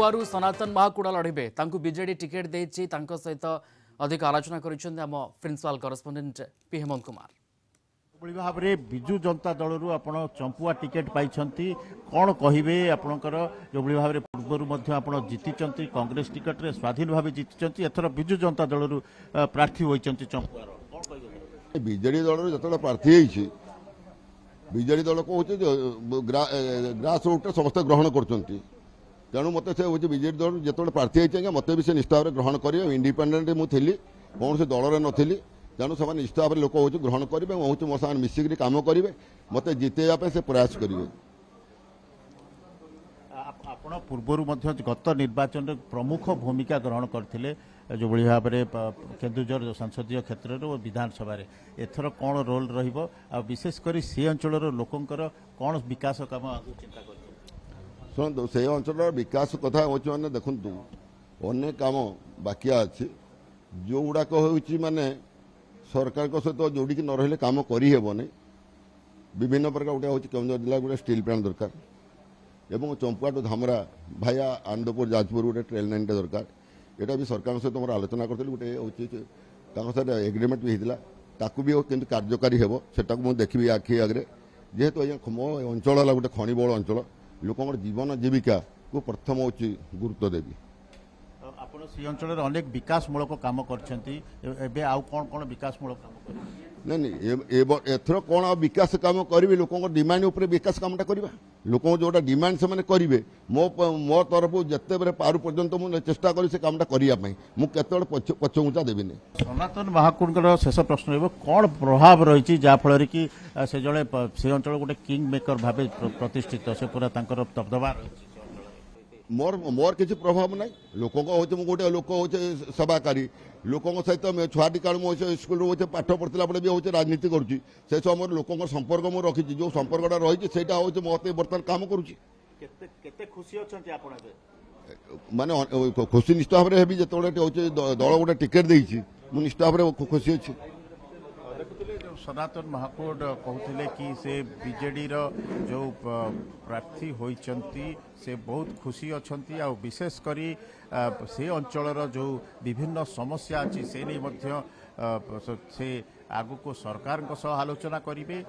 चंपुआरू सनातन महाकूड़ा लड़े BJD ticket देती सहित अधिक आलोचना कर principal correspondent P Hemant Kumar भाव में विजु जनता दल रु आप चंपुआ टिकेट पाई कौन कहे आपणकर जो भाव में पूर्वर आप जीति कांग्रेस टिकेट रे स्वाधीन भाव जीति एथर विजु जनता दल रु प्रार्थी होती चंपुआर बीजेडी दल जो प्रार्थी होती बीजेडी दल को ग्रास रूट समस्त ग्रहण कर तेणु मत से बीजेडी दल जो प्रार्थी होती मत भी से निष्ठा भाव ग्रहण कर इंडिपेंडेंट मुझे कौन से दल नी तेणु से निश्चित भाव लोक हूँ ग्रहण करेंगे हूँ मो साथ मिसिक कम करेंगे मत जितेगा से प्रयास करेंगे। आपण पूर्वर गत निर्वाचन में प्रमुख भूमिका ग्रहण करते जो भाव में केन्दुझर संसदीय क्षेत्र में विधानसभा एथर कौन रोल विशेषकर से अंचल लोकंर कौन विकास काम चिंता कर शुणु से अंचल विकास कथा हूँ मैंने देखु अनेक कम बाकिया अच्छी जो गुड़ाक हूँ माने सरकार सहित जोड़ी न रही कम करहबनी विभिन्न प्रकार गोटे हूँ केन्दुझर जिला गोटे स्टील प्लांट दरकार एवं चंपुआ टू धामरा भाया आनंदपुर जाजपुर गोटे ट्रेन लाइन दरकार यहाँ भी सरकार सहित मोर आलोचना करी गोटे हूँ सहित एग्रीमेंट भी होता ताकू भी कि कार्यकारी होटा मुझे देखी आखि आगे जेहेतु मो अंचल है गोटे खनि बहुल अंचल लोक जीवन जीविका को प्रथम हूँ गुरुत्व देवी आपण सी अंचल अनेक विकासमूलक काम कर आउ कौन कौन विकासमूलक काम नहीं एथर कौन विकास कम करी लोक डिमांड उपर विकास कमटा करवा लोक जोटा डिमांड से मैंने करेंगे मो तरफ जिते बड़े पार पर्यंत मुझे चेष्टा करी से कामटा करने मुझे पछघुंचा देवी सनातन महाकूड़ शेष प्रश्न रहा कौन प्रभाव रही जहाँफल कि से जड़े से अंचल गोटे किंग मेकर भाव प्रतिष्ठित से पूरा दबदबा मोर मोर किसी प्रभाव ना लोक हूँ गोटे लोक हूँ सेवाकारी लोक सहित छुआटी काल मुझे स्कूल हूँ पाठ पढ़ला बेले भी हूँ राजनीति करुँची से समय लोक संपर्क मुझे रखी जो संपर्कटा रही से हूँ मत बर्तमान कम करुँची माने खुशी निष्ठ भाव में जो दल गोटे टिकेट देती मुझे निष्ठ भाव खुशी अच्छी सनातन महाकूड़ कहते कि से बीजेडी जो प्रार्थी होती से बहुत खुशी अच्छा विशेषकर से अंचल जो विभिन्न समस्या अच्छी से नहीं से आगु को सरकार आलोचना करेंगे।